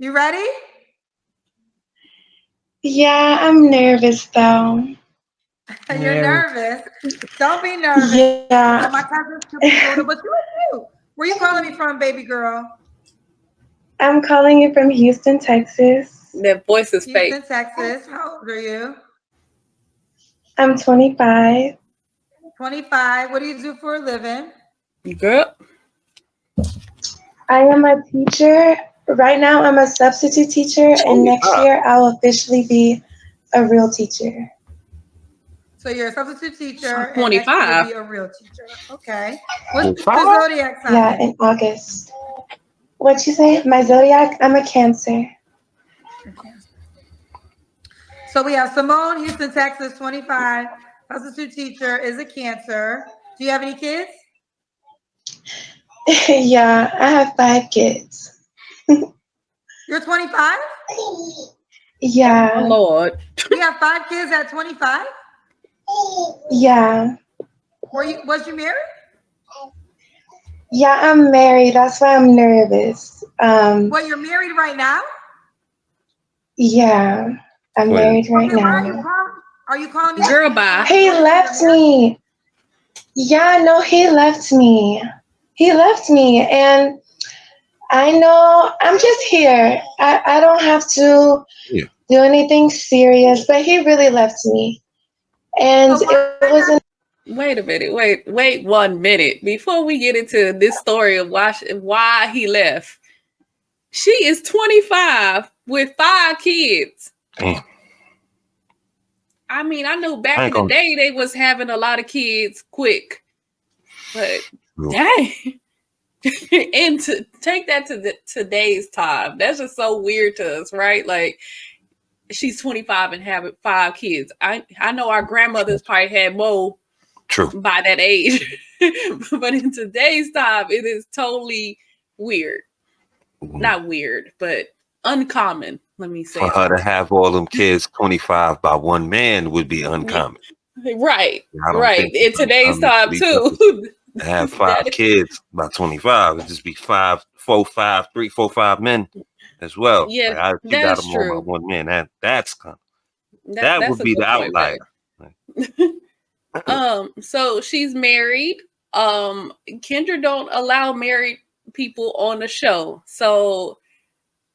You ready? Yeah, I'm nervous though. You're Yeah. nervous. Don't be nervous. Yeah. My cousins could be doing it, but you're cute. Where you calling me from, baby girl? I'm calling you from Houston, Texas. That voice is fake. Houston, Texas. How old are you? I'm 25. 25. What do you do for a living? Girl. I am a teacher. Right now, I'm a substitute teacher, and next 25. year, I'll officially be a real teacher. So you're a substitute teacher, and next year you'll 25. be a real teacher. Okay. What's your 25? zodiac Yeah, sign? in August. What you say? My zodiac? I'm a Cancer. So we have Simone, Houston, Texas, 25, substitute teacher, is a Cancer. Do you have any kids? Yeah, I have 5 kids. You're 25? Oh Yeah, Lord. You have 5 kids at 25? yeah, Was you married? yeah. I'm married. That's why I'm nervous. Well, you're married right now? Yeah, I'm Wait, married right Okay, why are you now. calling? Are you calling me to Girl, see if bye. He left me. Yeah, no, he left me. He left me, and I know I'm just here. I don't have to yeah. do anything serious, but he really left me. And So it why wasn't. not? Wait a minute. Wait 1 minute. Before we get into this story of why he left. She is 25 with 5 kids. Damn. I mean, I know back I in ain't the gonna. day they was having a lot of kids quick, but True. dang. And to take that to today's time, that's just so weird to us, right? Like she's 25 and having 5 kids. I know our grandmothers probably had more True. by that age, but in today's time, it is totally weird. Not weird, but uncommon. Let me say For it her like to have all them kids 25 by one man would be that. uncommon. Right, I don't right. think In it's today's uncommon for time these too. brothers to have That 5 kids by 25. It'd just be 5, 4, 5, 3, 4, 5 men as well. Yeah, Like you got that's them all by true. one man. That That's would a be the good point, outlier. babe. So she's married. Kendra don't allow married people on the show. So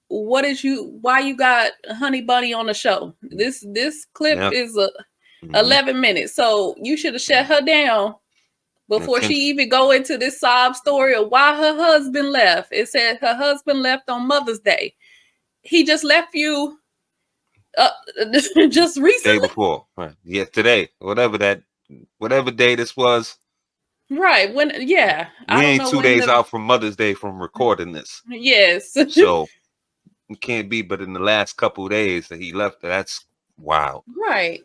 why you got Honey Bunny on the show? This clip Yeah. is Mhm. 11 minutes. So you should have shut her down before she even go into this sob story of why her husband left. It said her husband left on Mother's Day. He just left you just Day recently. before. Right. Yeah, today. Whatever day this was. Right. When yeah. We I don't ain't know 2 when days out from Mother's Day from recording this. yes. So it can't be but in the last couple of days that he left. That's wild. Right.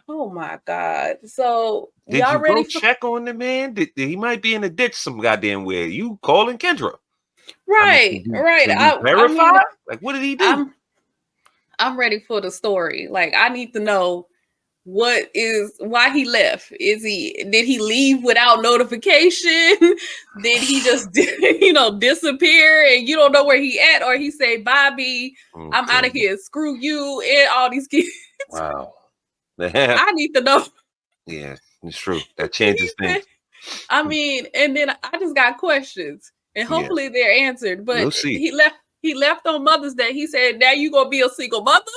Oh my God. So Did y'all you go ready for check on the man? He might be in the ditch some goddamn where. You calling Kendra? I mean, right, right. can you I verify? mean Like, what did he do? I'm ready for the story. Like I need to know why he left. Did he leave without notification? Did he just disappear and you don't know where he at, or he say, Bobby, I'm out of here. Screw you and all these kids. Wow. I need to know. Yeah, it's true. That changes things. I mean, and then I just got questions, and Yeah. hopefully they're answered. But We'll see. he left. He left on Mother's Day. He said, "Now you gonna be a single mother."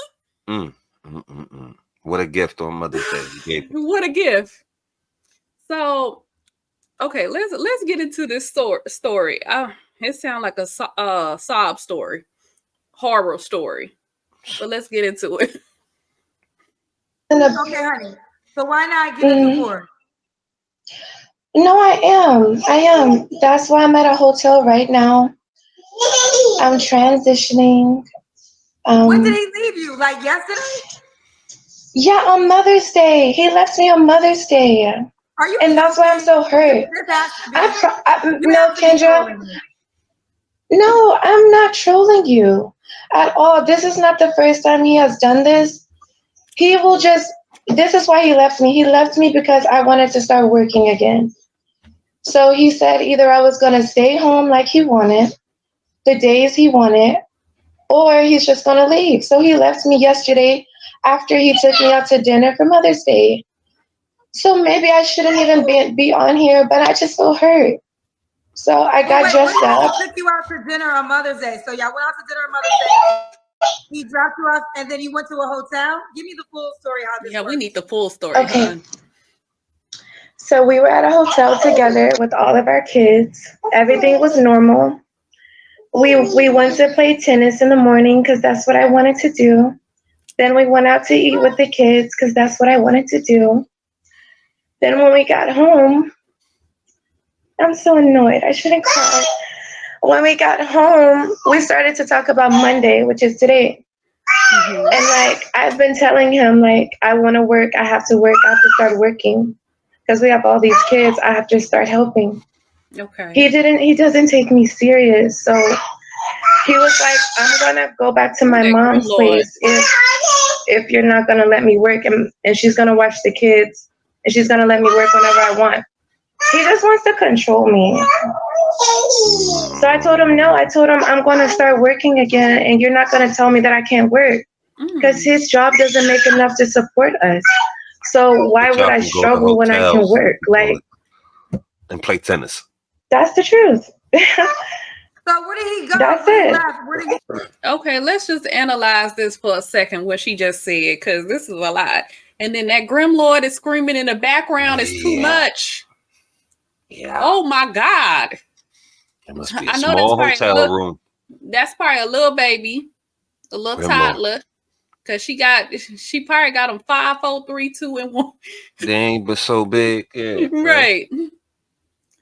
What a gift on Mother's Day he gave him. What a gift! So, okay, let's get into this story. It sounds like a sob story, horror story. But let's get into it. Okay, honey. So why not get a divorce? No, I am. I am. That's why I'm at a hotel right now. I'm transitioning. When did he leave you? Like yesterday? Yeah, on Mother's Day. He left me on Mother's Day. Are you? And that's why I'm so hurt. No, Kendra. No, I'm not trolling you at all. This is not the first time he has done this. He will just. This is why he left me. He left me because I wanted to start working again. So he said either I was going to stay home like he wanted, the days he wanted, or he's just going to leave. So he left me yesterday after he took me out to dinner for Mother's Day. So maybe I shouldn't even be on here, but I just feel hurt. So I got dressed up. He took you out to dinner on Mother's Day. So y'all went out to dinner on Mother's Day. He dropped you off, and then you went to a hotel. Give me the full story. How this works. We need the full story. Okay. Hon. So we were at a hotel together with all of our kids. Everything was normal. We went to play tennis in the morning because that's what I wanted to do. Then we went out to eat with the kids because that's what I wanted to do. Then when we got home, I'm so annoyed. I shouldn't cry. When we got home, we started to talk about Monday, which is today. Mm-hmm. And like I've been telling him, like, I want to work. I have to work. I have to start working because we have all these kids. I have to start helping. Okay. He doesn't take me serious. So he was like, I'm gonna go back to my mom's place if you're not gonna let me work, and she's gonna watch the kids and she's gonna let me work whenever I want. He just wants to control me. So I told him no. I told him I'm gonna start working again, and you're not gonna tell me that I can't work because his job doesn't make enough to support us. So why would I struggle when I can work? Like, and play tennis. That's the truth. So where did he go? That's it. Okay, let's just analyze this for a second, what she just said, because this is a lot. And then that Grim Lord is screaming in the background is too much. Yeah. Oh my God. It must be a small hotel room. That's probably a little baby, a little toddler. Because she probably got them 5, 4, 3, 2, and 1. They ain't but so big. Yeah. Right.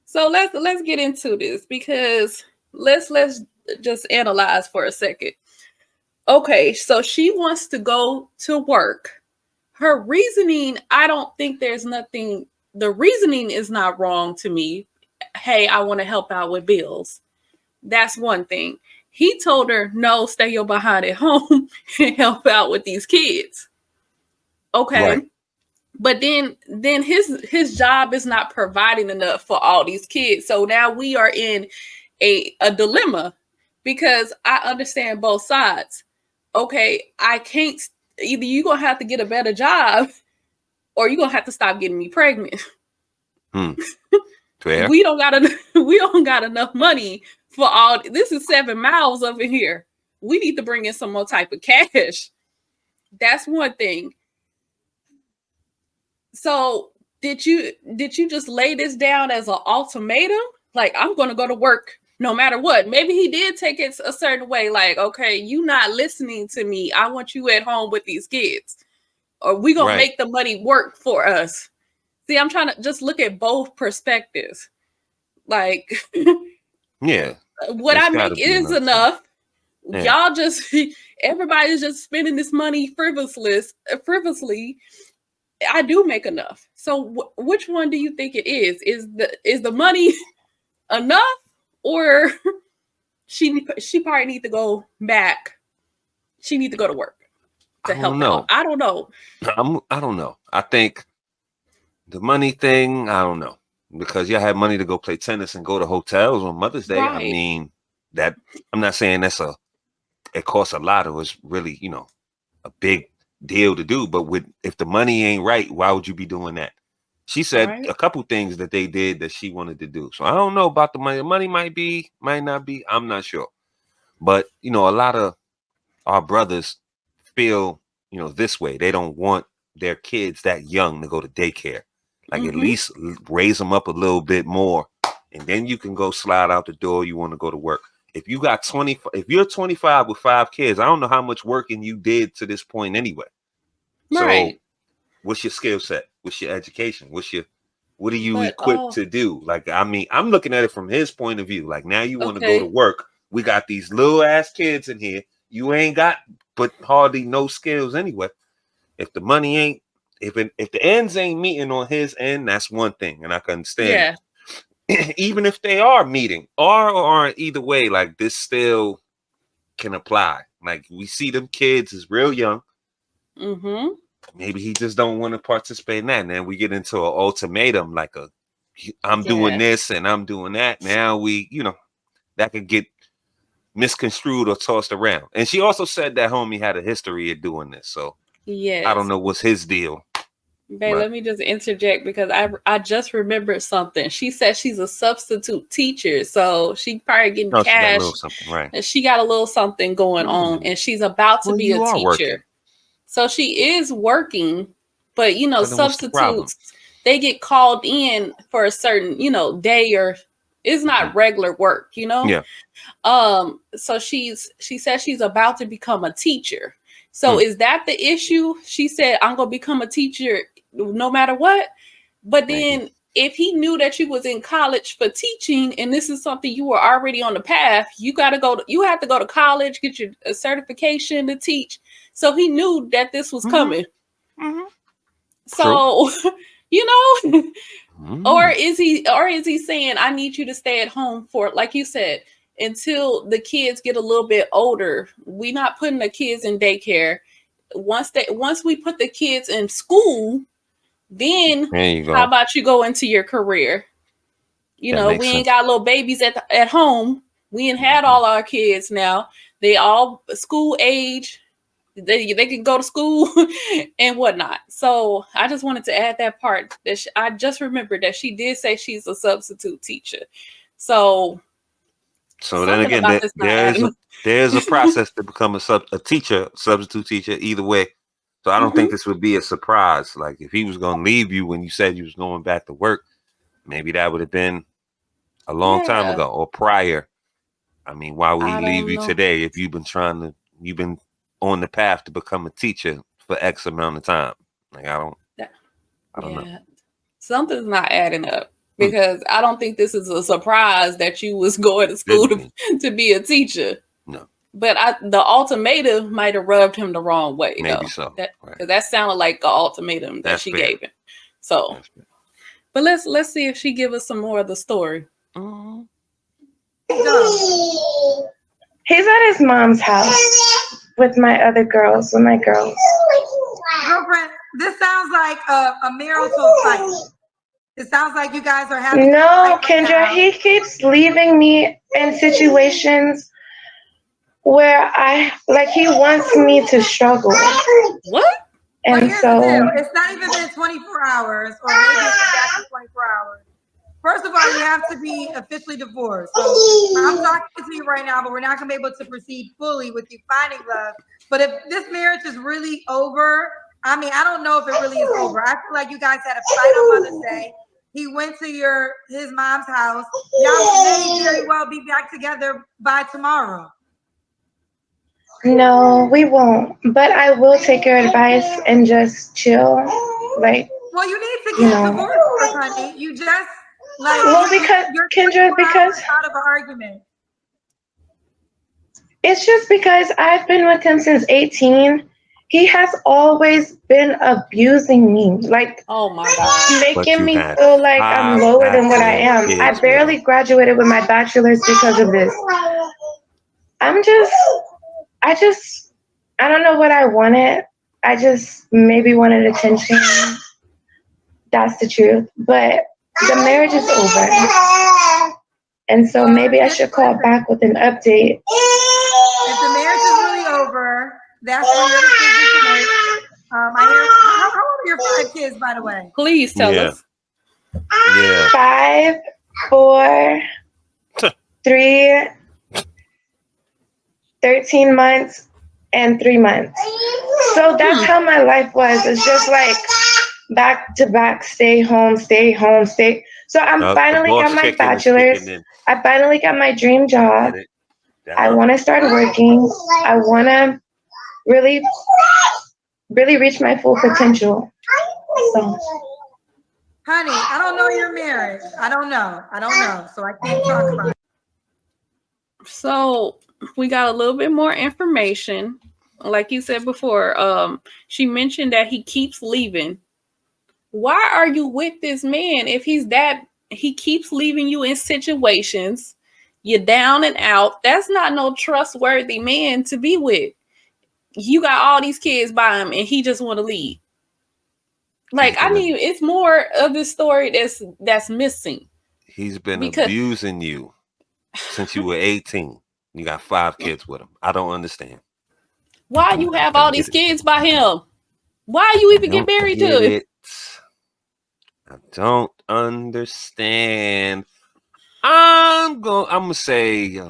So let's get into this because let's just analyze for a second. Okay, so she wants to go to work. Her reasoning, I don't think there's nothing. The reasoning is not wrong to me. Hey, I want to help out with bills. That's one thing. He told her, no, stay your behind at home and help out with these kids. Okay. Right. But then his job is not providing enough for all these kids. So now we are in a dilemma because I understand both sides. Okay, I can't, either you're going to have to get a better job or you're going to have to stop getting me pregnant. Fair. We don't got enough money for all. This is 7 miles over here. We need to bring in some more type of cash. That's one thing. So did you just lay this down as an ultimatum? Like, I'm going to go to work no matter what. Maybe he did take it a certain way. Like, okay, you not listening to me. I want you at home with these kids. Or we going to make the money work for us. See, I'm trying to just look at both perspectives. Like, yeah, what I make is enough. Yeah. Y'all just, everybody's just spending this money frivolously. I do make enough. So which one do you think it is? Is the money enough, or she probably need to go back? She need to go to work to help out. I don't know. I don't know. I think the money thing, I don't know. Because y'all had money to go play tennis and go to hotels on Mother's Day. Right. I mean, that I'm not saying it costs a lot. It was really, a big deal to do. But if the money ain't right, why would you be doing that? She said a couple things that they did that she wanted to do. So I don't know about the money. The money might not be. I'm not sure. But, a lot of our brothers feel, this way. They don't want their kids that young to go to daycare. Like, at least raise them up a little bit more, and then you can go slide out the door. You want to go to work. If you're 25 with 5 kids, I don't know how much working you did to this point anyway. Right. So what's your skill set? What's your education? What are you equipped to do? Like, I mean, I'm looking at it from his point of view. Like, now you want to go to work. We got these little ass kids in here. You ain't got but hardly no skills anyway. If the money ain't, if the ends ain't meeting on his end, that's one thing, and I can understand. Yeah. Even if they are meeting or aren't, either way, like, this still can apply. Like, we see them kids is real young. Maybe he just don't want to participate in that. And then we get into an ultimatum, like I'm doing this and I'm doing that. Now we, that could get misconstrued or tossed around. And she also said that homie had a history of doing this. So yes, I don't know what's his deal. Babe, let me just interject because I just remembered something. She said she's a substitute teacher, so she probably getting No, she got a cash. little something, right? And she got a little something going on, and she's about to be a teacher. Working. So she is working, but you know, But substitutes, they get called in for a certain, you know, day, or it's not regular work, you know? Yeah. So she says she's about to become a teacher. So is that the issue? She said, I'm gonna become a teacher no matter what. But then if he knew that you was in college for teaching and this is something you were already on the path, you have to go to college, get your certification to teach. So he knew that this was coming. So, you know, or is he saying, I need you to stay at home for, like you said, until the kids get a little bit older. We're not putting the kids in daycare. Once we put the kids in school, then how about you go into your career? You know, we ain't got little babies at home. We ain't had all our kids now. They all school age. They can go to school and whatnot. So I just wanted to add that part. That I just remembered that she did say she's a substitute teacher. So then again, there's a process to become a substitute teacher either way. So I don't think this would be a surprise. Like if he was going to leave you when you said you was going back to work, maybe that would have been a long time ago or prior. I mean, why would he leave you today if you've been on the path to become a teacher for X amount of time? Like I don't know. Something's not adding up. Because I don't think this is a surprise that you was going to school to be a teacher. No. But the ultimatum might have rubbed him the wrong way. Maybe so. Because that sounded like an ultimatum that she gave him. So, but let's see if she give us some more of the story. He's at his mom's house with my girls. Girlfriend, this sounds like a marital fight. It sounds like you guys are having. No, Kendra, he keeps leaving me in situations where he wants me to struggle. What? And so it's not even been 24 hours, or maybe it's exactly 24 hours. First of all, you have to be officially divorced. So I'm talking to you right now, but we're not going to be able to proceed fully with you finding love. But if this marriage is really over, I mean, I don't know if it really is over. I feel like you guys had a fight on Mother's Day. He went to his mom's house. Y'all may very well be back together by tomorrow. No, we won't. But I will take your advice and just chill. Well, you need to get divorced, honey. You just because Kendra, because out of an argument. It's just because I've been with him since 18. He has always been abusing me, oh my God, making me feel like I'm lower than what I am. I barely graduated with my bachelor's because of this. I don't know what I wanted. I just maybe wanted attention. That's the truth. But the marriage is over. And so maybe I should call back with an update. If the marriage is really over, that's your decision to make. How old are your 5 kids, by the way? Please tell us. Yeah. 5, 4, 3, 13 months, and 3 months. So that's how my life was. It's just like back to back, stay home. So I finally got my bachelor's. I finally got my dream job. I want to start working. I want to really, really reach my full potential. So. Honey, I don't know your marriage. I don't know. So I can't talk about it. So we got a little bit more information. Like you said before, she mentioned that he keeps leaving. Why are you with this man if he keeps leaving you in situations, you're down and out? That's not no trustworthy man to be with. You got all these kids by him and he just want to leave. It's more of this story that's missing. He's been abusing you since you were 18. You got 5 kids with him. I don't understand. Why you have don't all get these it. kids by him? Why you I even get don't married get to? it. I don't understand. I'm gonna say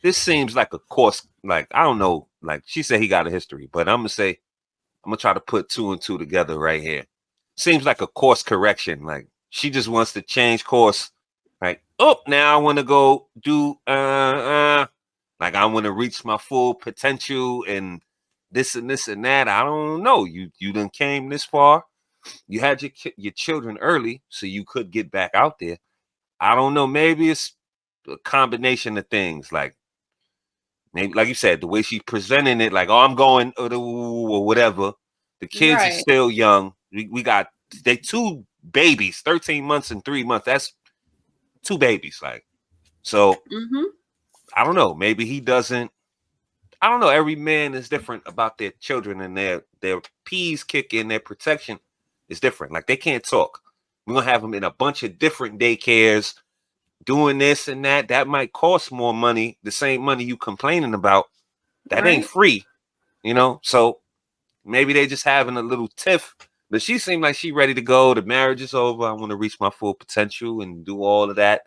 this seems like a course, like I don't know, like she said he got a history, but I'm gonna try to put 2 and 2 together right here. Seems like a course correction. Like she just wants to change course. Like, oh, now I want to go do like I want to reach my full potential and this and that. I don't know. You done came this far. You had your children early, so you could get back out there. I don't know. Maybe it's a combination of things. Like maybe, like you said, the way she's presenting it, like, oh, I'm going or whatever. The kids are Right. still young. We got they 2 babies, 13 months and 3 months. That's 2 babies. Like, so Mm-hmm. I don't know. Maybe he doesn't. I don't know. Every man is different about their children and their P's kick in, their protection is different. Like they can't talk. We're gonna have them in a bunch of different daycares doing this and that. That might cost more money. The same money you complaining about. That ain't Right. free, you know. So maybe they just having a little tiff. But she seemed like she ready to go. The marriage is over. I want to reach my full potential and do all of that.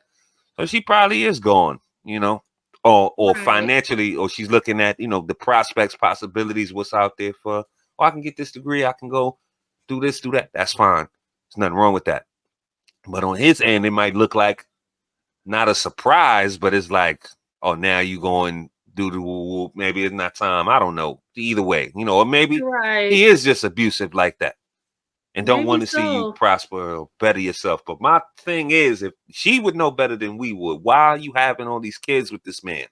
So she probably is gone, you know, or Right. financially, or she's looking at, you know, the prospects, possibilities, what's out there for. Oh, I can get this degree. I can go do this, do that. That's fine. There's nothing wrong with that. But on his end, it might look like not a surprise, but it's like, oh, now you going do the maybe it's not time. I don't know. Either way, you know, or maybe Right. he is just abusive like that and don't Maybe want to see you so. prosper or better yourself. But my thing is, if she would know better than we would, why are you having all these kids with this man?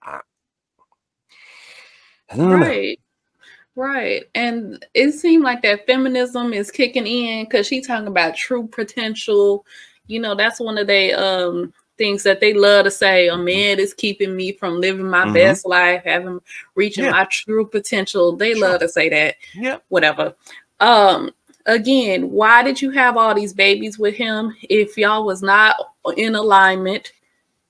I, I don't know. Right. Right. And it seemed like that feminism is kicking in because she talking about true potential. You know, that's one of the things that they love to say. A man is keeping me from living my Mm-hmm. best life, having reaching Yeah. my true potential. They Sure. love to say that. Yeah. Whatever. Again, why did you have all these babies with him if y'all was not in alignment?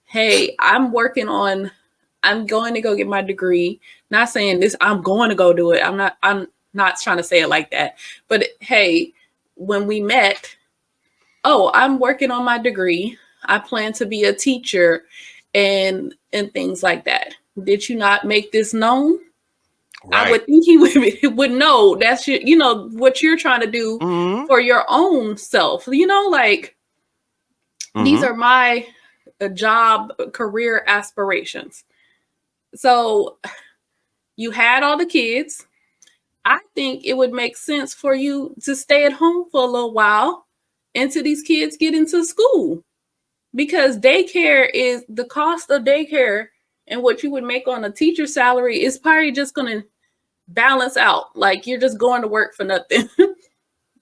Hey, I'm going to go get my degree. Not saying this, I'm going to go do it. I'm not trying to say it like that. But hey, when we met, oh, I'm working on my degree. I plan to be a teacher and things like that. Did you not make this known? Right. I would think he would know that's what you're trying to do Mm-hmm. for your own self. Like these Mm-hmm. are my job career aspirations. So you had all the kids. I think it would make sense for you to stay at home for a little while until these kids get into school, because daycare is the cost of daycare, and what you would make on a teacher salary is probably just going to balance out. Like you're just going to work for nothing.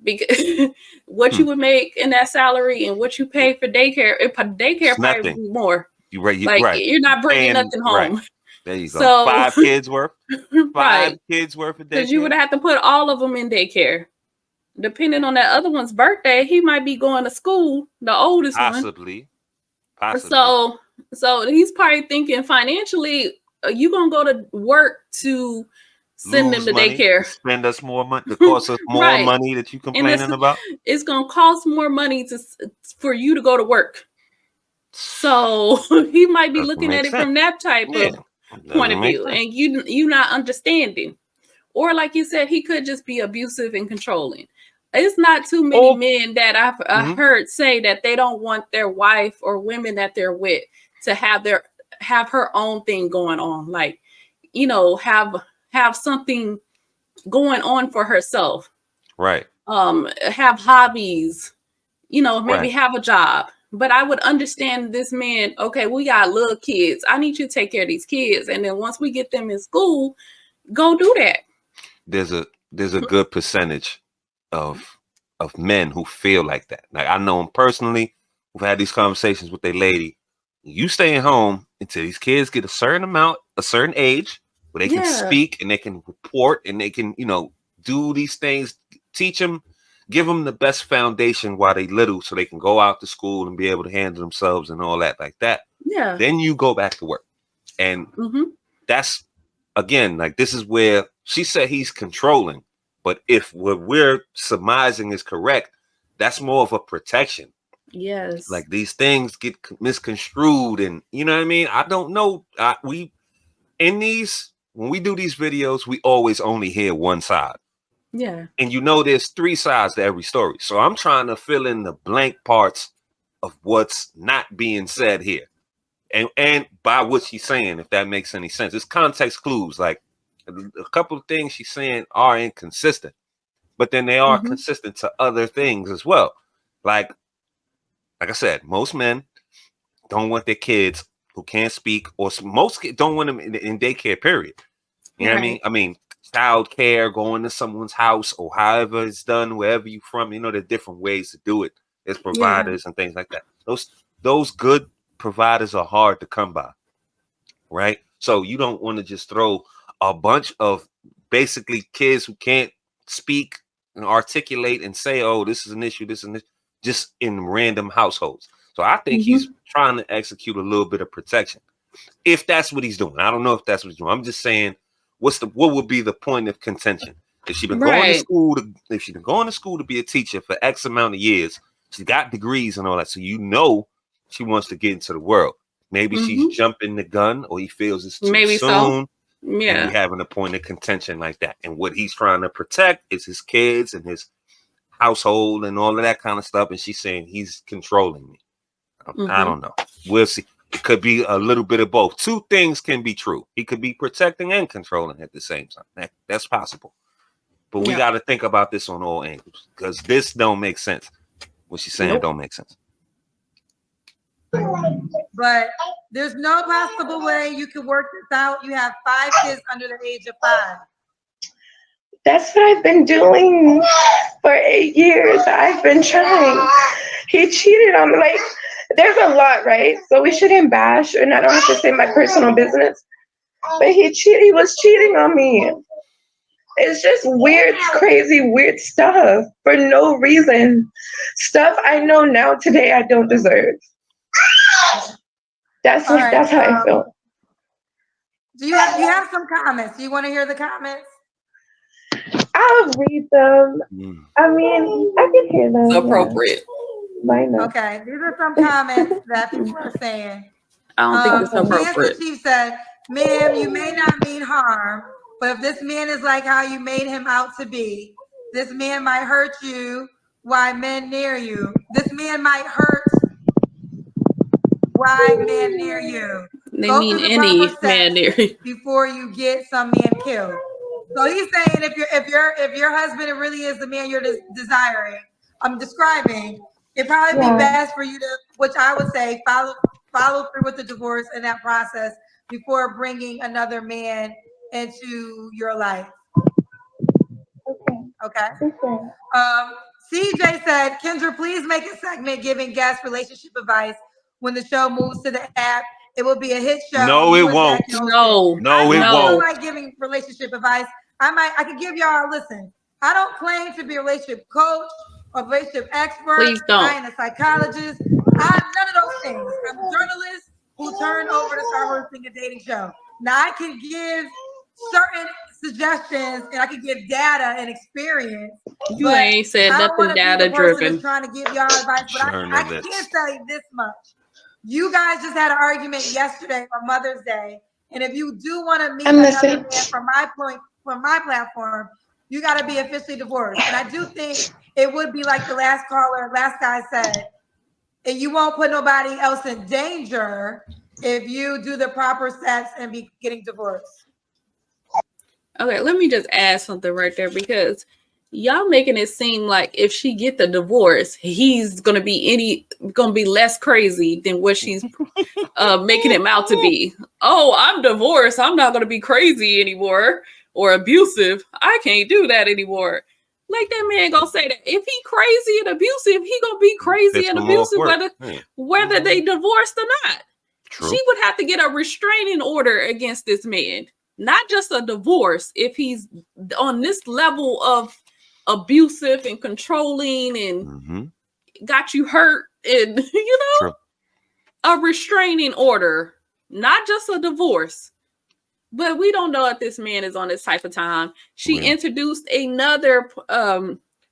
Because what you would make in that salary and what you pay for daycare, daycare It's probably nothing. be more. You right. You Like right. you're not bringing And nothing right. home. There you go. So 5 kids worth. 5 right, kids worth of because you would daycare. have to put all of them in daycare. Depending on that other one's birthday, he might be going to school, the oldest one. Possibly. Possibly. So he's probably thinking financially, you gonna go to work to send them Lose to money, daycare, spend us more money, to cost us more right? money that you And complaining about. it's gonna cost more money for you to go to work. So he might be Doesn't looking make at it sense. from that type Yeah, of point doesn't of make view, sense. and you not understanding. Or like you said, he could just be abusive and controlling. It's not too many Oh, men that I mhm. heard say that they don't want their wife or women that they're with to have her own thing going on. Like, have something going on for herself. Right, Have hobbies, maybe right. have a job. But I would understand this man, okay, we got little kids. I need you to take care of these kids. And then once we get them in school, go do that. There's a good percentage of men who feel like that. Like I know them personally. Who've had these conversations with their lady. You staying home until these kids get a certain age, where they can Yeah. speak and they can report and they can, do these things. Teach them, give them the best foundation while they little, so they can go out to school and be able to handle themselves and all that like that. Yeah. Then you go back to work. And that's, again, like, this is where she said he's controlling. But if what we're surmising is correct, that's more of a protection. Yes. Like, these things get misconstrued, and you know what I mean? I don't know. When we do these videos, we always only hear one side. Yeah. And there's 3 sides to every story. So I'm trying to fill in the blank parts of what's not being said here. And by what she's saying, if that makes any sense. It's context clues. Like, a couple of things she's saying are inconsistent, but then they are consistent to other things as well. Like I said, most men don't want their kids who can't speak, or most kids don't want them in daycare, period. You know what I mean? I mean, child care, going to someone's house, or however it's done, wherever you're from, there are different ways to do it. There's providers and things like that. Those good providers are hard to come by, right? So you don't want to just throw a bunch of basically kids who can't speak and articulate and say, oh, this is an issue, this and this, just in random households. So I think he's trying to execute a little bit of protection, if that's what he's doing. I don't know if that's what he's doing. I'm just saying, what would be the point of contention? If she's been going to school to be a teacher for X amount of years, she's got degrees and all that, so she wants to get into the world. Maybe she's jumping the gun, or he feels it's too soon. So. Yeah. And we having a point of contention like that. And what he's trying to protect is his kids and his household and all of that kind of stuff. And she's saying he's controlling me. I don't know. We'll see. It could be a little bit of both. 2 things can be true. He could be protecting and controlling at the same time. That's possible. But we got to think about this on all angles, because this don't make sense. What she's saying don't make sense. But there's no possible way you can work this out. You have 5 kids under the age of 5. That's what I've been doing for 8 years. I've been trying. He cheated on me. Like, there's a lot, right? So we shouldn't bash, and I don't have to say my personal business. But he was cheating on me. It's just weird, crazy, weird stuff for no reason. Stuff I know now today I don't deserve. That's how I feel. Do you have some comments? Do you want to hear the comments? I'll read them. I mean, I can hear them. It's appropriate. Okay, these are some comments that people are saying. I don't think it's appropriate. Nancy Chief said, "Ma'am, you may not mean harm, but if this man is like how you made him out to be, this man might hurt you while men near you. This man might hurt while men near you. They Go mean through the any proper man near you before you get some man killed." So he's saying if your husband really is the man you're desiring, I'm describing, it'd probably be best for you to, which I would say, follow through with the divorce in that process before bringing another man into your life. Okay. CJ said, "Kendra, please make a segment giving guest relationship advice when the show moves to the app. It will be a hit show." No, it won't. No, it won't. I like giving relationship advice. I could give y'all, listen, I don't claim to be a relationship coach or relationship expert. Please don't. I ain't a psychologist. I'm none of those things. I'm a journalist who turned over to start hosting a dating show. Now I can give certain suggestions and I can give data and experience. You ain't said nothing data driven. Trying to give y'all advice, but I can tell you this much. You guys just had an argument yesterday on Mother's Day, and if you do want to meet another man from my platform, you got to be officially divorced. And I do think it would be like the last guy said, and you won't put nobody else in danger if you do the proper steps and be getting divorced. Okay, let me just add something right there, because y'all making it seem like if she get the divorce, he's gonna be less crazy than what she's making him out to be. Oh, I'm divorced. I'm not gonna be crazy anymore or abusive. I can't do that anymore. Like, that man gonna say that if he crazy and abusive, he gonna be crazy and abusive whether they divorced or not. True. She would have to get a restraining order against this man, not just a divorce. If he's on this level of abusive and controlling and got you hurt, and True. a restraining order not just a divorce. But we don't know if this man is on this type of time. She introduced another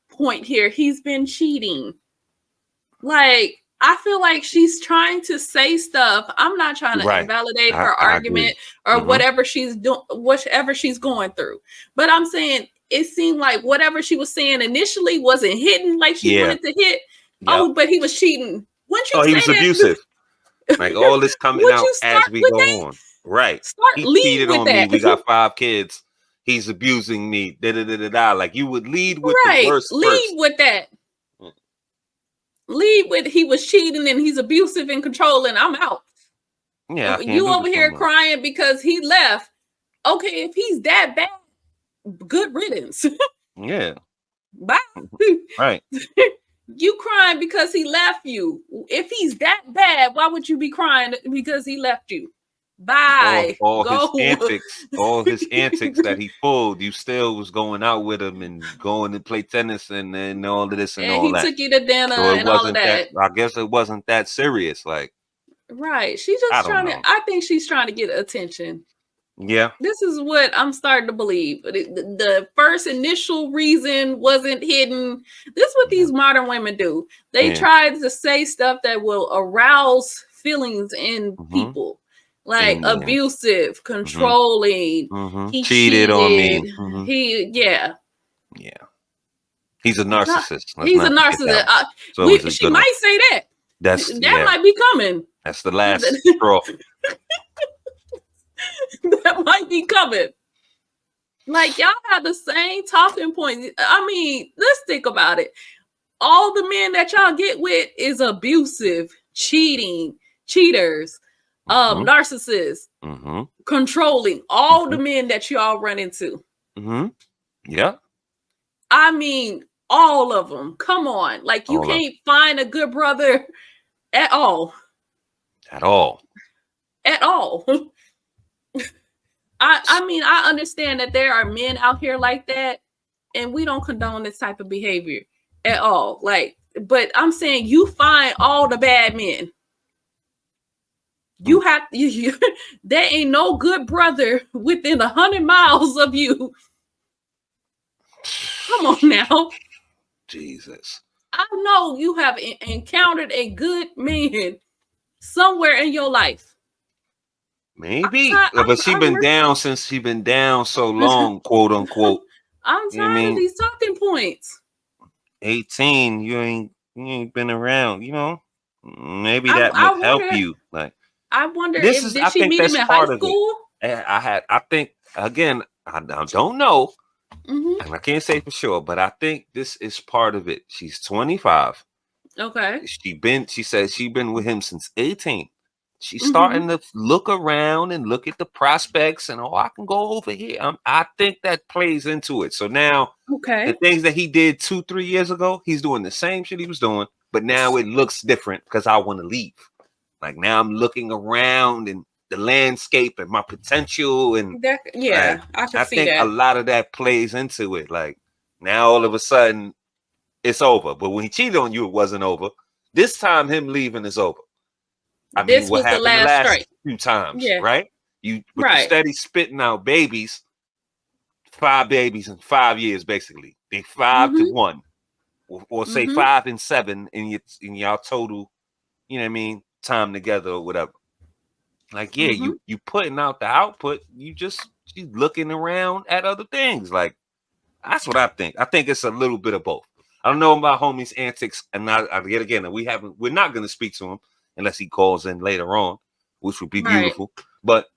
point here. He's been cheating. Like, I feel like she's trying to say stuff. I'm not trying to invalidate her argument or whatever she's doing, whatever she's going through. But I'm saying it seemed like whatever she was saying initially wasn't hitting like she wanted to hit. Yep. Oh, but he was cheating. Wouldn't you say he was abusive. Like all this coming out as we go on. Right. Start he cheated on me. We got 5 kids. He's abusing me. Like you would lead with the worst. Lead with that. Lead with he was cheating and he's abusive and controlling. I'm out. Yeah. You over here crying because he left. Okay, if he's that bad, good riddance. Yeah. Bye. Right. You crying because he left you. If he's that bad, why would you be crying because he left you? Bye. All his antics that he pulled, you still was going out with him and going to play tennis and all of this and all that. He took you to dinner and all of that. I guess it wasn't that serious. Like, right. She's just I think she's trying to get attention. Yeah. This is what I'm starting to believe. The first initial reason wasn't hidden. This is what these modern women do. They try to say stuff that will arouse feelings in people. Like abusive, controlling. He cheated on me. Yeah. He's a narcissist. He's a narcissist. She might say that. That might be coming. That's the last straw. That might be coming. Like y'all have the same talking points. I mean, let's think about it. All the men that y'all get with is abusive, cheating, cheaters, narcissists, controlling. All the men that y'all run into. Yeah. I mean, all of them. Come on. Like you can't find a good brother at all. At all. I mean, I understand that there are men out here like that, and we don't condone this type of behavior at all. Like, but I'm saying you find all the bad men. You have there ain't no good brother within 100 miles of you. Come on now. Jesus. I know you have encountered a good man somewhere in your life. Maybe, but she been down since she been down so long, quote unquote. I'm tired of these talking points. 18, you ain't been around, you know. Maybe that would help you. Like, I wonder did she meet him in high school? I think again, I don't know, and I can't say for sure, but I think this is part of it. She's 25. Okay. She said she been with him since 18. She's starting to look around and look at the prospects and I can go over here. I think that plays into it. So now the things that he did 2-3 years ago, he's doing the same shit he was doing, but now it looks different because I want to leave. Like now I'm looking around and the landscape and my potential and I can see that. I think a lot of that plays into it. Like now all of a sudden it's over. But when he cheated on you, it wasn't over. This time him leaving is over. I mean, this what was happened the last few times, right? You the steady spitting out babies, 5 babies in 5 years, basically. They 5 to 1, or say 5 and 7 in y'all total, you know what I mean, time together or whatever. Like, you putting out the output, she's looking around at other things. Like, that's what I think. I think it's a little bit of both. I don't know about homie's antics, and yet again, we're not going to speak to him unless he calls in later on, which would be beautiful. But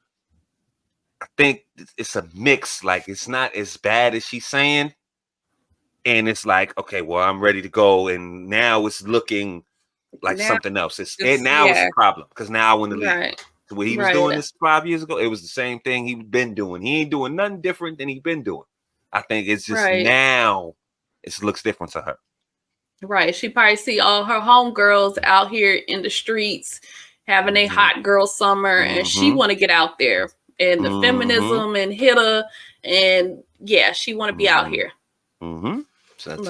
I think it's a mix. Like, it's not as bad as she's saying. And it's like, okay, well, I'm ready to go. And now it's looking like something else. It's a problem because now I want to leave. The way he was doing this 5 years ago, it was the same thing he'd been doing. He ain't doing nothing different than he'd been doing. I think it's just now it looks different to her. Right. She probably see all her homegirls out here in the streets having a hot girl summer and she want to get out there and the feminism and hit her and she want to be out here. So that's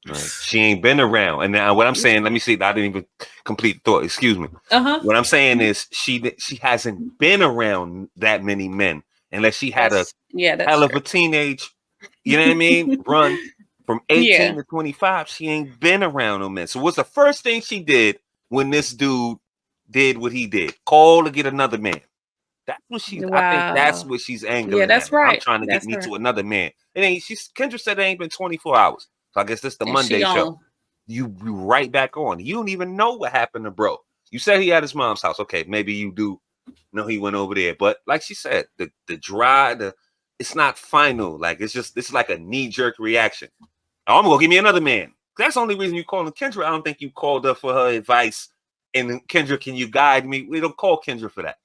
Right. She ain't been around. And now what I'm saying, let me see. I didn't even complete the thought. Excuse me. What I'm saying is she hasn't been around that many men unless she had That's hell of true. a teenage, you know what I mean? Run from 18 to 25. She ain't been around no men. So what's the first thing she did when this dude did what he did? Call to get another man. That's what I think that's what she's angling that's at. I'm right. trying to get That's me her. to another man. It ain't Kendra said it ain't been 24 hours. So I guess this the And she Monday show. on. You right back on. You don't even know what happened to bro. You said he at his mom's house. Okay, maybe you do know he went over there. But like she said, the it's not final. Like it's like a knee-jerk reaction. Oh, I'm gonna give me another man. That's the only reason you calling Kendra. I don't think you called her for her advice. And Kendra, can you guide me? We don't call Kendra for that.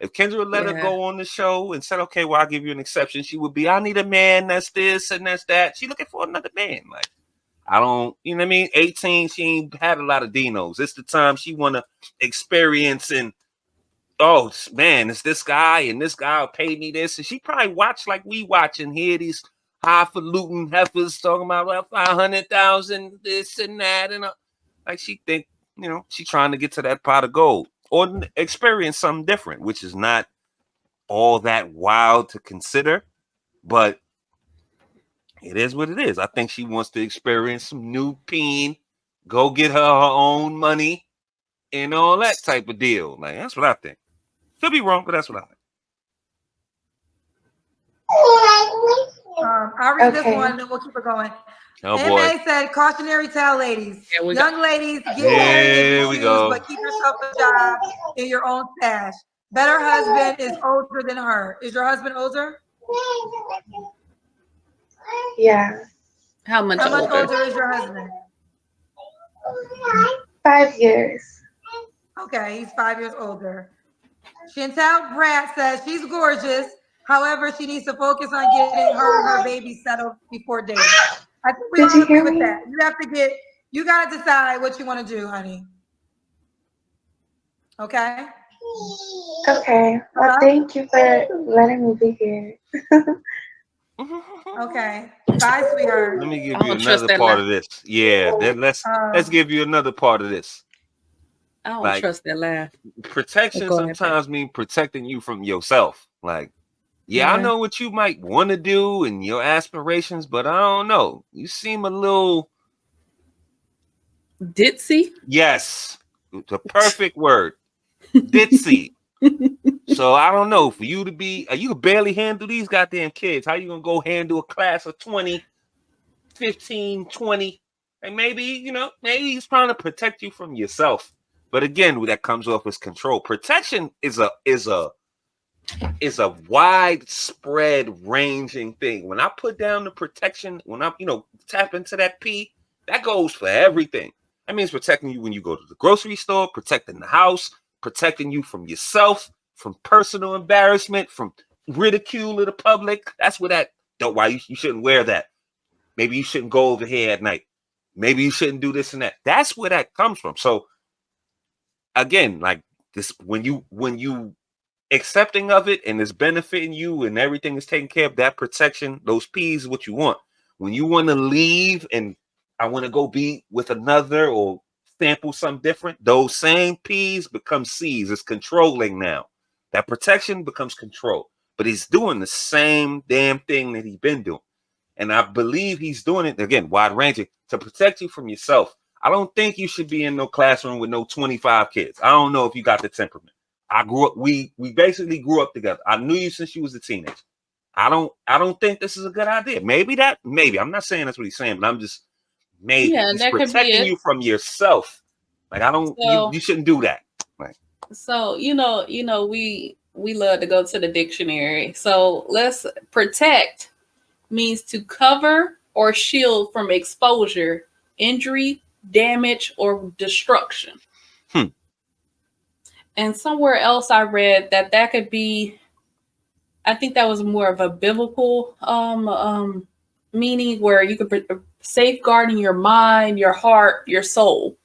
If Kendra let her go on the show and said, okay, well, I'll give you an exception, she would be, I need a man that's this and that's that. She looking for another man. Like, I don't, you know what I mean? 18, she ain't had a lot of dinos. It's the time she want to experience and, oh, man, it's this guy and this guy will pay me this. And she probably watch like we watch and hear these highfalutin heifers talking about, well, 500,000, this and that. And like she think, you know, she trying to get to that pot of gold or experience something different, which is not all that wild to consider, but it is what it is. I think she wants to experience some new peen, go get her own money, and all that type of deal. Like that's what I think. Could be wrong, but that's what I think. I'll read this one, and then we'll keep it going. Oh boy. MA said, cautionary tale, ladies. Young ladies, get Here married if you we choose, go. but keep yourself a job in your own stash. Better husband is older than her. Is your husband older? Yeah. How much older is your husband? 5 years. Okay, he's 5 years older. Chantel Brandt says she's gorgeous. However, she needs to focus on getting her and her baby settled before dating. I think we all agree with that. You got to decide what you want to do, honey. Okay? Okay. Well, thank you for letting me be here. Okay. Bye, sweetheart. Let me give you another part of this. Yeah, then let's give you another part of this. I don't trust that laugh. Protection sometimes means protecting you from yourself. Like, yeah, I know what you might want to do and your aspirations, but I don't know. You seem a little ditzy. Yes, the perfect word, ditzy. So I don't know. For you to be, you can barely handle these goddamn kids. How you gonna go handle a class of 20, 15, 20? And maybe, you know, maybe he's trying to protect you from yourself. But again, that comes off as control. Protection is a widespread ranging thing. When I put down the protection, when I, tap into that P, that goes for everything. That means protecting you when you go to the grocery store, protecting the house, protecting you from yourself, from personal embarrassment, from ridicule of the public. That's what why you shouldn't wear that. Maybe you shouldn't go over here at night. Maybe you shouldn't do this and that. That's where that comes from. So again, like this, when you accepting of it and it's benefiting you and everything is taken care of, that protection, those P's is what you want. When you want to leave and I want to go be with another or sample something different, those same P's become C's. It's controlling now. That protection becomes control. But he's doing the same damn thing that he's been doing. And I believe he's doing it, again, wide ranging, to protect you from yourself. I don't think you should be in no classroom with no 25 kids. I don't know if you got the temperament. I grew up, we basically grew up together. I knew you since you was a teenager. I don't think this is a good idea. Maybe. I'm not saying that's what he's saying, but I'm just he's protecting you from yourself. Like you shouldn't do that. Like, so we love to go to the dictionary. So let's protect means to cover or shield from exposure, injury, damage, or destruction. And somewhere else I read that could be, I think that was more of a biblical meaning, where you could safeguarding your mind, your heart, your soul.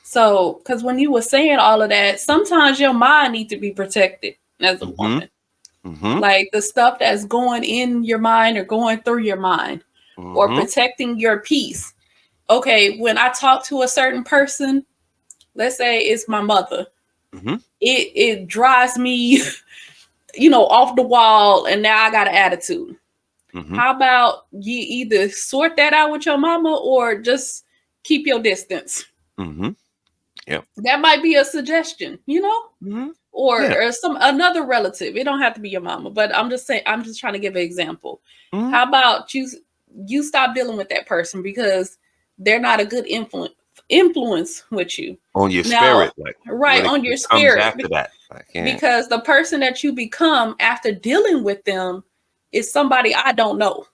So, because when you were saying all of that, sometimes your mind needs to be protected as a woman. Like the stuff that's going in your mind or going through your mind, or protecting your peace. okay, when I talk to a certain person, let's say it's my mother, it drives me, off the wall, and now I got an attitude. How about you either sort that out with your mama or just keep your distance? Yeah. That might be a suggestion, or some another relative. It don't have to be your mama, but I'm just saying, I'm just trying to give an example. How about you stop dealing with that person because they're not a good influence with you On your now, spirit, like right? when it On your comes spirit, after that, like, because the person that you become after dealing with them is somebody I don't know.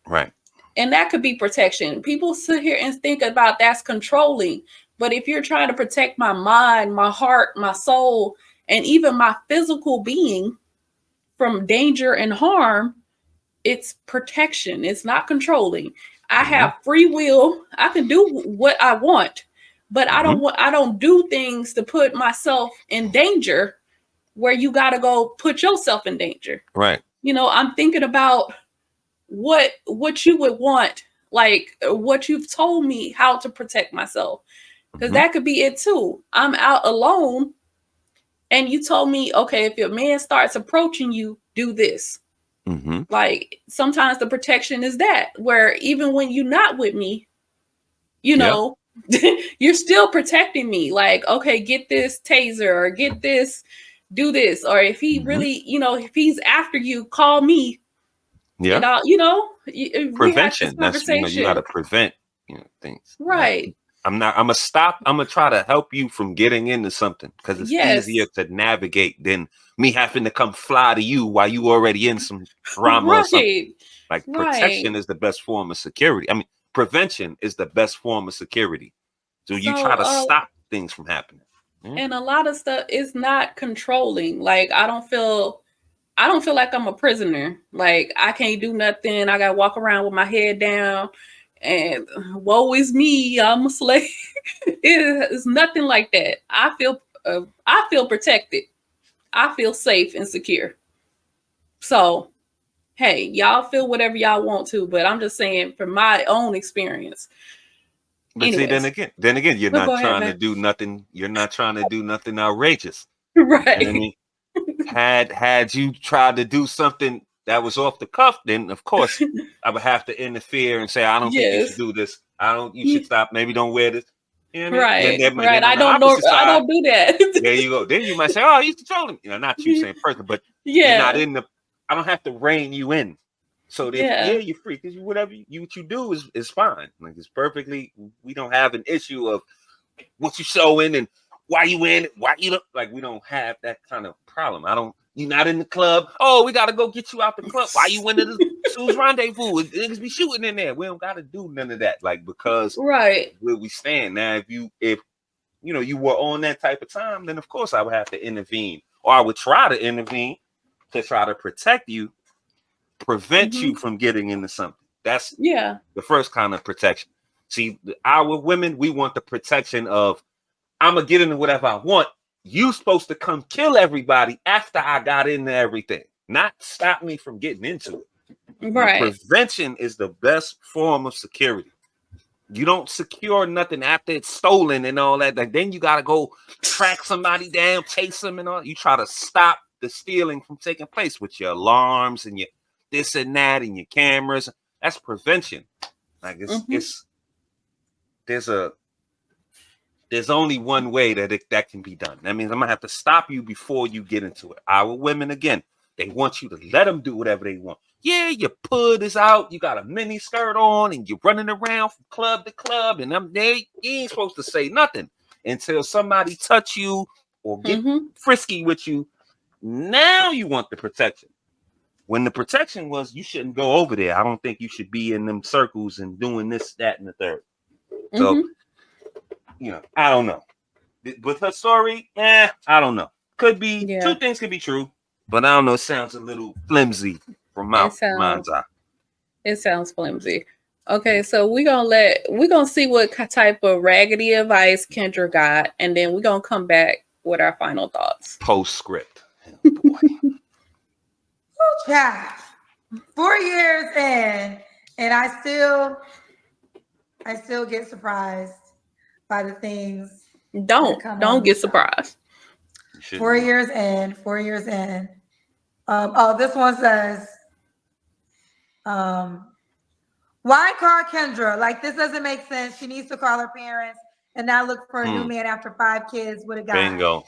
Right. And that could be protection. People sit here and think about that's controlling. But if you're trying to protect my mind, my heart, my soul, and even my physical being from danger and harm, it's protection. It's not controlling. I have free will. I can do what I want, but I don't do things to put myself in danger where you got to go put yourself in danger. Right. I'm thinking about what you would want, like what you've told me how to protect myself, because that could be it too. I'm out alone and you told me, okay, if your man starts approaching you, do this. Like sometimes the protection is that where even when you're not with me, you're still protecting me. Like, okay, get this taser or get this, do this, or if he really, if he's after you, call me. Yeah. And we had this Prevention. That's, you got conversation. to prevent, things. Right. I'm gonna stop. I'm gonna try to help you from getting into something because it's easier Yes. to navigate than me having to come fly to you while you already in some drama or something. Right. Like Right. protection is the best form of security. I mean, prevention is the best form of security. So you try to So, stop things from happening. and a lot of stuff is not controlling. Like I don't feel like I'm a prisoner. Like I can't do nothing. I gotta walk around with my head down and woe is me, I'm a slave. It is nothing like that. I feel protected. I feel safe and secure. So hey, y'all feel whatever y'all want to, but I'm just saying from my own experience. But see, Anyways, then again, you're no, not go ahead, trying to babe. do nothing. You're not trying to do nothing outrageous. And I Right. mean, had you tried to do something that was off the cuff, then of course I would have to interfere and say, I don't think you should Yes. do this. You should stop. Maybe don't wear this. You know what I mean? Right. Right. Then on I the don't know. opposite I side, don't do that. there you go. Then you might say, oh, he's controlling me. Not you saying person, but you're not Yeah. in I don't have to rein you in. So if Yeah. you're free, because whatever what you do is fine. Like it's perfectly, we don't have an issue of what you showing and why you in it, why you look like we don't have that kind of problem. You're not in the club. Oh, we gotta go get you out the club. Why you went to the Sue's rendezvous? Niggas be shooting in there. We don't gotta do none of that. Like because Right. where we stand now, if you were on that type of time, then of course I would have to intervene, or I would try to intervene to try to protect you, prevent you from getting into something. That's the first kind of protection. See, our women, we want the protection of I'm gonna get into whatever I want. You supposed to come kill everybody after I got into everything, not stop me from getting into it. Right. Prevention is the best form of security. You don't secure nothing after it's stolen and all that. Like then you gotta go track somebody down, chase them and all. You try to stop the stealing from taking place with your alarms and your this and that and your cameras. That's prevention. Like there's only one way that can be done. That means I'm gonna have to stop you before you get into it. Our women, again, they want you to let them do whatever they want. Yeah, your pud is out, you got a mini skirt on, and you're running around from club to club, and I'm there. You ain't supposed to say nothing until somebody touch you or get frisky with you. Now you want the protection. When the protection was, you shouldn't go over there. I don't think you should be in them circles and doing this, that, and the third. So, I don't know. With her story, I don't know. Could be two things could be true, but I don't know. It sounds a little flimsy from my mind's eye. It sounds flimsy. Okay, so we're gonna see what type of raggedy advice Kendra got, and then we're gonna come back with our final thoughts. Postscript. Child, 4 years in, and I still I still get surprised by the things Don't get surprised. 4 years in. 4 years in. This one says, why call Kendra? Like, this doesn't make sense. She needs to call her parents and not look for a new man after 5 kids with a guy. Bingo.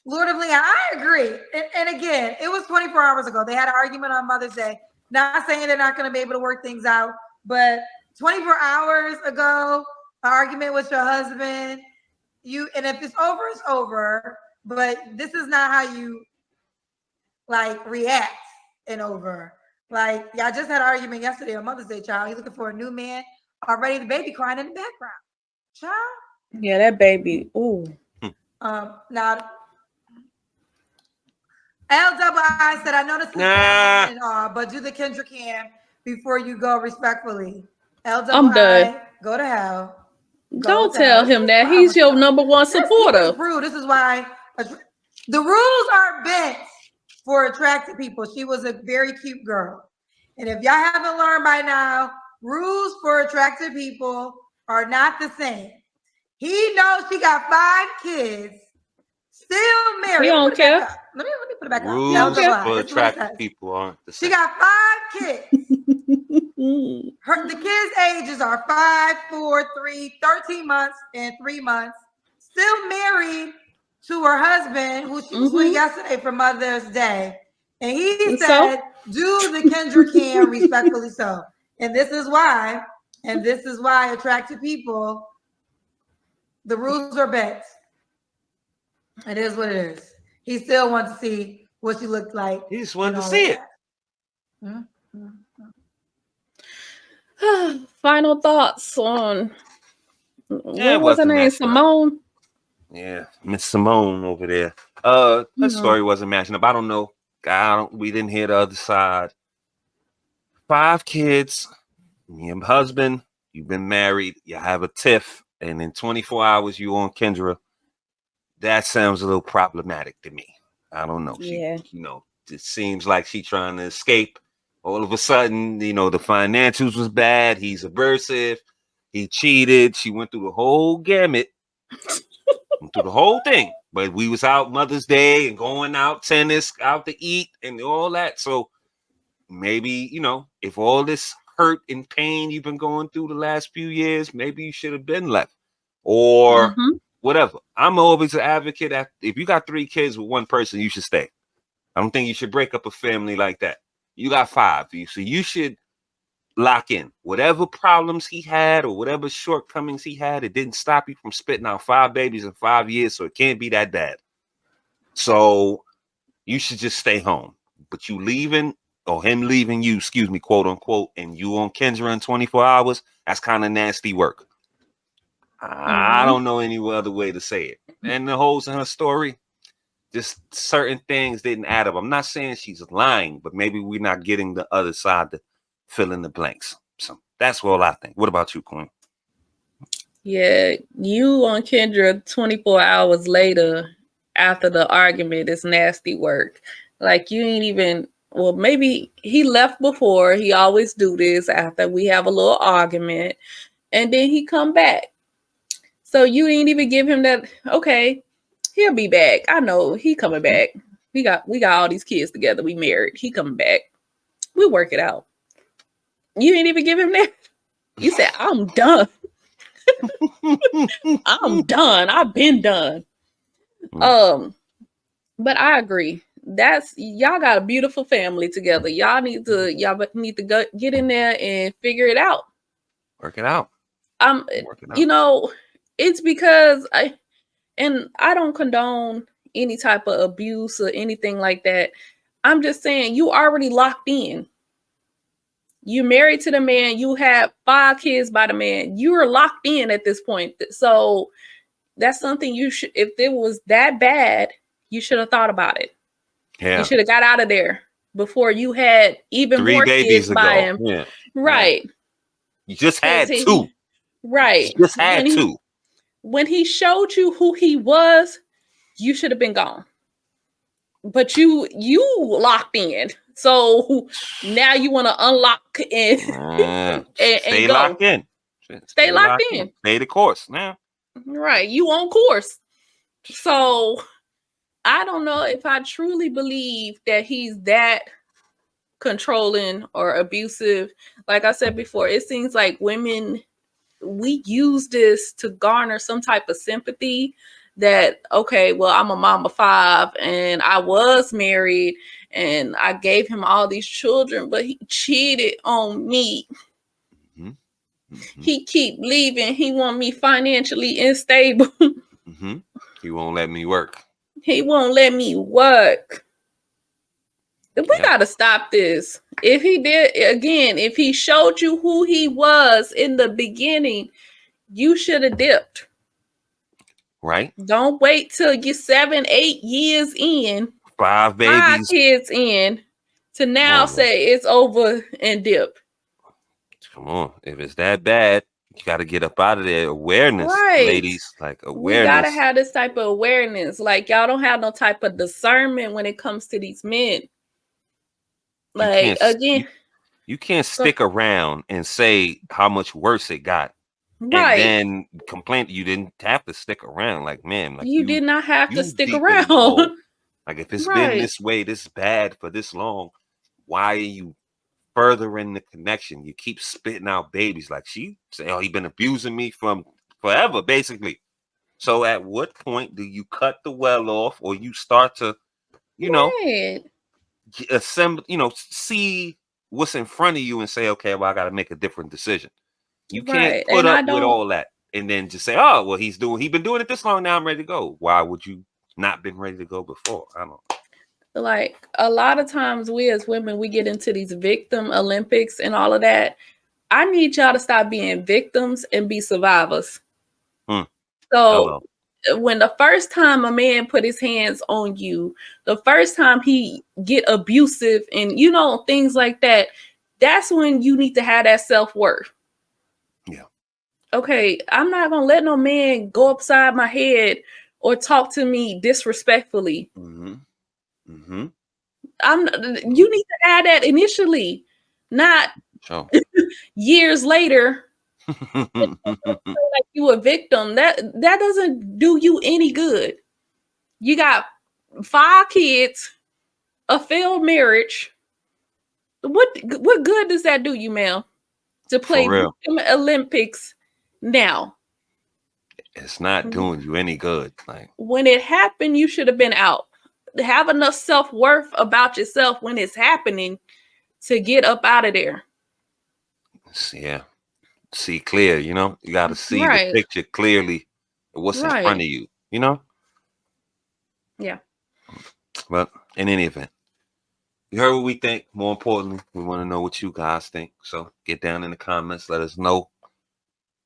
Lord of Leon, I agree. And again, it was 24 hours ago. They had an argument on Mother's Day. Not saying they're not going to be able to work things out, but 24 hours ago, an argument with your husband. And if it's over, it's over. But this is not how you like react and over. Like, y'all just had an argument yesterday on Mother's Day, child. You're looking for a new man. Already the baby crying in the background. Child. Yeah, that baby. Ooh. Now, LII said, I know this is and all, but do the Kendra can before you go respectfully. I'm done. Go to hell. Don't tell him that. He's your number one supporter. This is why the rules are bent for attractive people. She was a very cute girl. And if y'all haven't learned by now, rules for attractive people are not the same. He knows she got 5 kids, still married. He don't care. Let me put it back up. Rules for attractive people aren't the same. She got 5 kids. The kids' ages are 5, 4, 3, 13 months, and 3 months. Still married to her husband, who she was with yesterday for Mother's Day. And he said, do the Kendra can respectfully so. And this is why attractive people, the rules are bent. It is what it is. He still wants to see what she looked like. He just wanted to see it. Final thoughts on what was her name? Simone? Yeah, Miss Simone over there. Her story wasn't matching up. I don't know. We didn't hear the other side. 5 kids, your husband, you've been married, you have a tiff, and in 24 hours you on Kendra. That sounds a little problematic to me. I don't know. Yeah. It seems like she's trying to escape. All of a sudden, the financials was bad. He's abusive. He cheated. She went through the whole gamut. Went through the whole thing. But we was out Mother's Day and going out tennis, out to eat and all that. So maybe, if all this hurt and pain you've been going through the last few years, maybe you should have been left. Or whatever. I'm always an advocate that if you got 3 kids with one person, you should stay. I don't think you should break up a family like that. You got 5. So you should lock in. Whatever problems he had or whatever shortcomings he had, it didn't stop you from spitting out 5 babies in 5 years. So it can't be that bad. So you should just stay home. But you leaving, or him leaving you, quote unquote, and you on Kendra in 24 hours, that's kind of nasty work. I don't know any other way to say it. And the holes in her story, just certain things didn't add up. I'm not saying she's lying, but maybe we're not getting the other side to fill in the blanks. So that's all I think. What about you, Queen? Yeah, you on Kendra 24 hours later after the argument is nasty work. Like, you ain't even, well, maybe he left before. He always do this after we have a little argument, and then he come back. So you didn't even give him that, okay, he'll be back. I know he coming back. We got all these kids together. We married. He coming back. We'll work it out. You didn't even give him that. You said, I'm done. I'm done. I've been done. But I agree. Y'all got a beautiful family together. Y'all need to go get in there and figure it out. Work it out. It's because I don't condone any type of abuse or anything like that. I'm just saying, you already locked in. You married to the man. You have 5 kids by the man. You are locked in at this point. So that's something you should, if it was that bad, you should have thought about it. Yeah. You should have got out of there before you had even 3 more babies kids by him. Yeah. Right. You just had 2. Right. You just had 2. When he showed you who he was, you should have been gone. But you locked in. So now you want to unlock and stay go. locked in. Stay locked in. Stay the course now. Right. You on course. So I don't know if I truly believe that he's that controlling or abusive. Like I said before, it seems like women, we use this to garner some type of sympathy that, okay, well, I'm a mom of 5 and I was married and I gave him all these children, but he cheated on me. Mm-hmm. Mm-hmm. He keep leaving. He want me financially unstable. Mm-hmm. He won't let me work. He won't let me work. We gotta stop this. If he did, again, if he showed you who he was in the beginning, you should have dipped. Right? Don't wait till you're 7, 8 years in, 5 babies, 5 kids in, to now say it's over and dip. Come on. If it's that bad, you got to get up out of there. Awareness, ladies. Like awareness. We got to have this type of awareness. Like, y'all don't have no type of discernment when it comes to these men. Like, you can't stick around and say how much worse it got. Right. And then complain you didn't have to stick around. Like, man, like you did not have to stick around. Like, if it's been this way, this bad for this long, why are you furthering the connection? You keep spitting out babies. Like she say, oh, he been abusing me from forever, basically. So at what point do you cut the well off, or you start to, assemble, see what's in front of you and say, okay, well, I got to make a different decision. You can't put up with all that and then just say, oh, well, he's been doing it this long. Now I'm ready to go. Why would you not been ready to go before? I don't know. Like, a lot of times we as women, we get into these victim Olympics and all of that. I need y'all to stop being victims and be survivors. So when the first time a man put his hands on you, the first time he get abusive and, things like that, that's when you need to have that self-worth. Yeah. Okay, I'm not going to let no man go upside my head or talk to me disrespectfully. Mm-hmm. Mm-hmm. You need to add that initially, not years later. Like you a victim. That doesn't do you any good. You got 5 kids, a failed marriage. What good does that do you, ma'am? To play Olympics now. It's not doing you any good. Like, when it happened, you should have been out. Have enough self-worth about yourself when it's happening to get up out of there. Yeah. See clear, you got to see the picture clearly. What's in front of you, Yeah. But in any event, you heard what we think. More importantly, we want to know what you guys think. So get down in the comments. Let us know.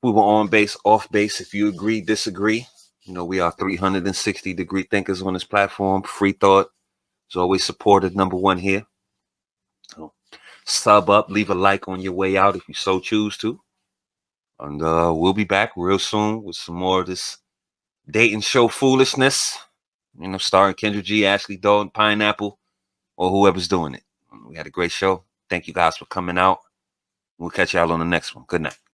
We were on base, off base. If you agree, disagree. We are 360-degree thinkers on this platform. Free thought is always supported. #1 here. So sub up, leave a like on your way out if you so choose to. And we'll be back real soon with some more of this dating show foolishness. Starring KendraG, Ashley Dalton, Pineapple, or whoever's doing it. We had a great show. Thank you guys for coming out. We'll catch y'all on the next one. Good night.